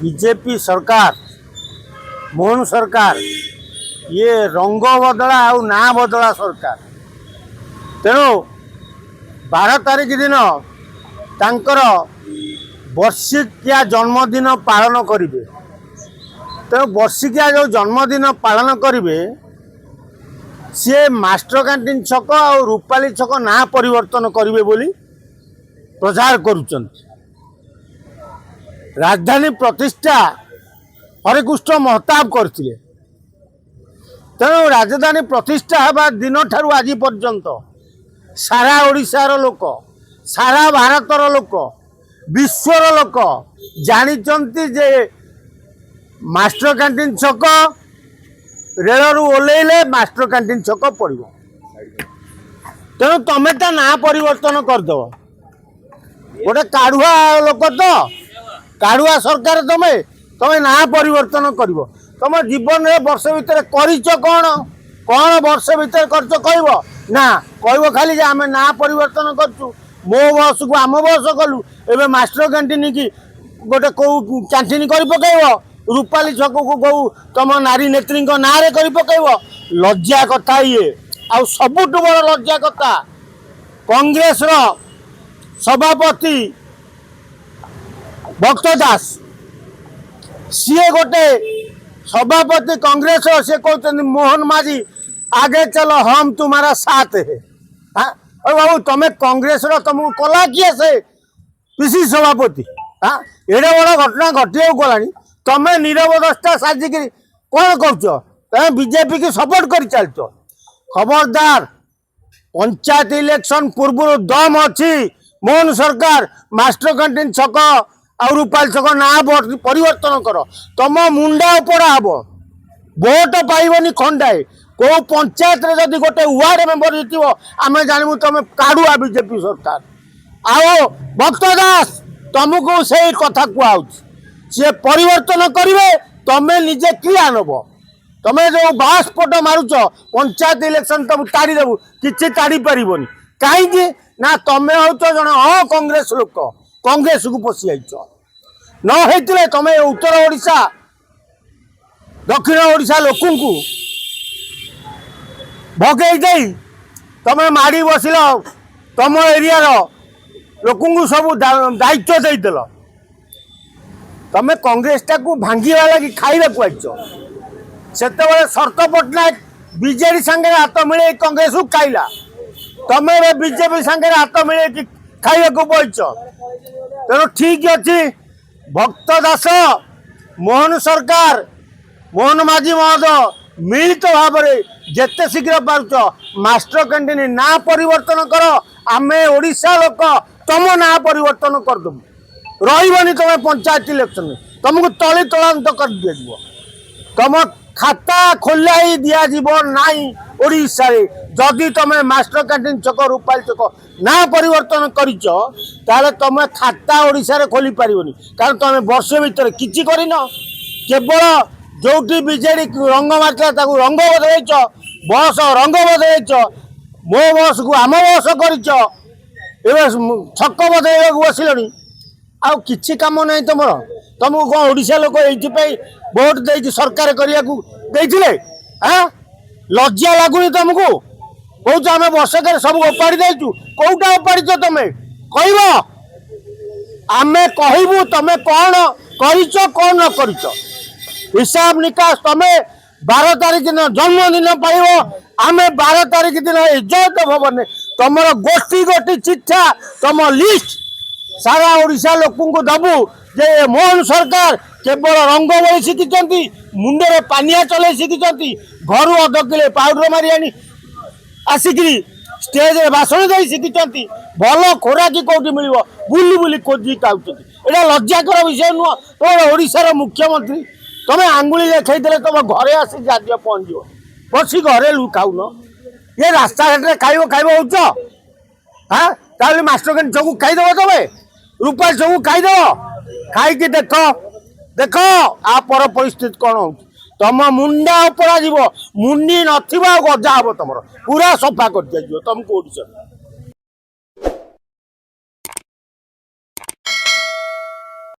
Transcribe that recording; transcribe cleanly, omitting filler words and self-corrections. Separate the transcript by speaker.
Speaker 1: BJP सरकार मोहन सरकार ये रंग बदला आ ना बदला सरकार। तेणु 12 तारिख दिन तांकर वर्षिकिया जन्मदिन पालन करेंगे। तेणु वर्षिकिया जो जन्मदिन पालन करेंगे सी मास्टर कैंटीन छक और रूपाली छक ना परिवर्तन करेंगे बोली प्रचार करुचंत। राजधानी प्रतिष्ठा हरिकृष्ण महताब करथिले। तेणु राजधानी प्रतिष्ठा हवा दिन ठारू आज पर्यंत सारा ओडिशार लोक, सारा भारतर लोक, विश्वर लोक जानिचंती जे मास्टर कैंटीन छक रेलरू ओल्लेले मास्टर कैंटीन छक पड़ो। तेणु तमें तो ना परिवर्तन करदेव। गोटे काढ़ुआ लोक तो काढ़ुआ सरकार तमें तमें ना परिवर्तन कर तुम जीवन में वर्ष भितर कौन कौन वर्ष भितर कर ना कह खाली जे आम ना परिवर्तन करूँ मो बस को आम बस कलु एवं मास्टर कैंटीन की गोटे कौ कैंटीन कर पकड़ रूपाली छक को कौ तुम नारी नेत्री ना कर पकड़ लज्जा कथा ये आ सबुठ बड़ लज्जा कथा कांग्रेस सभापति भक्त दास सी गोटे सभापति कांग्रेस से कहते मोहन माझी आगे चलो हम तुम्हारा साथ है। हाँ बाबू तुम्हें कांग्रेस तुमको कला किए से पीसी सभापति। हाँ एडे बड़ घटना घटिया गला तुम्हें नीरव दस्ता साजिक कौन कर बीजेपी की सपोर्ट कर चलच। खबरदार पंचायत इलेक्शन पूर्व दम अच्छी मोहन सरकार मास्टर कैंटीन छक और रूपाल छक ना परिवर्तन कर तुम मुंडा उपरा हम भोट पाइबनी खंडाए कौ पंचायत जदि गोटे वार्ड मेंबर जीत आम जानू तुम काढ़ुआ बीजेपी सरकार। आओ भक्त दास तुमको से कथा कहु सी परिवर्तन करेंगे तुम्हें निजे कि आनब तुम्हें जो बास्पट मारुच पंचायत इलेक्शन तुम ताड़ीदेबू कि ताड़ी पार कहीं ना तुम्हें हूँ जन हाँ कांग्रेस लोक कांग्रेस को पशि जाइच न होते तुम्हें उत्तर ओडिशा दक्षिण ओडिशा लोक भगई दे तुम्हें माड़ी बसिल तुम एरिया लोक सब दायित्व देदेल तुम्हें कांग्रेस टाक भांगा लगी खाइबा आइच से शरत पट्टनायक बीजेडी सांगे हाथ मिले कांग्रेस को खाइला तुम्हें बीजेपी सांगे हाथ मिले कि खाइबा बच। तेणु ठीक अच्छे भक्त दास मोहन सरकार मोहन माझी महोदय मिलित भाव में जिते शीघ्र पार्च मास्टर कैंटीन ना परिवर्तन कर आम ओडिशा लोक तुम ना परिवर्तन करदेबू रही तुम पंचायत इलेक्शन तुमको तली तलांत कर दिया तुम खाता खोलाई दिज्व नाई ओडिशा रे जदि तुम्हें मास्टर कैंटीन छक रूपाल छक ना परिवर्तन कर तुम खाता ओडिशा रे खोली पारिबनी कारण तुम वर्ष भीतर किछि करिन केवल जोटी बीजेडी रंग मारता रंग बदलैच बस रंग बदलैच मो बस को आम बस कर छक बदल बसिलनी आ किछि काम नहीं तुमको कौन ओडिशा लोक ये भोट दे सरकार करने को हाँ लज्जा लगुनि तुमको कौच आम वर्षक सब ओपाड़ी देचु कौटा ओपाड़ी तुम कह आम कहबू तुम कौन कर कौन न कर हिसाब निकास तुम्हें 12 तारिख दिन जन्मदिन पाइब आम 12 तारिख दिन इज्जत भवन तुम गोटी गोटी चिठा तुम लिस्ट सारा ओडिशा लोक को दबू जे मोहन सरकार केवल रंग बड़ी शिखी मुंडे पानिया चले शिखी घर अध किले पाउडर मारी आनी आसिक स्टेज भाषण दे शिखी भल खोराकी कौटी मिल बुली बुली खोजी खाऊँ यहाँ लज्जाकर विषय नुह तुम ओडिशार मुख्यमंत्री तुम आंगुली देखते तुम घरे आसी जाती पहुँच बस घरे लु खाऊन ये रास्ता घाटे खाइब हो हाँ ताली मास्टर कैंटीन सब खाईदेव तुम रूपाल सब खाईदेव खाई देख देख आ पर परिस्थिति कौन हो तुम मुंडा उपरा जीव मुंडी नथिबा गजा हम तुम पूरा सफा कर दिया तुमको ओडिशा।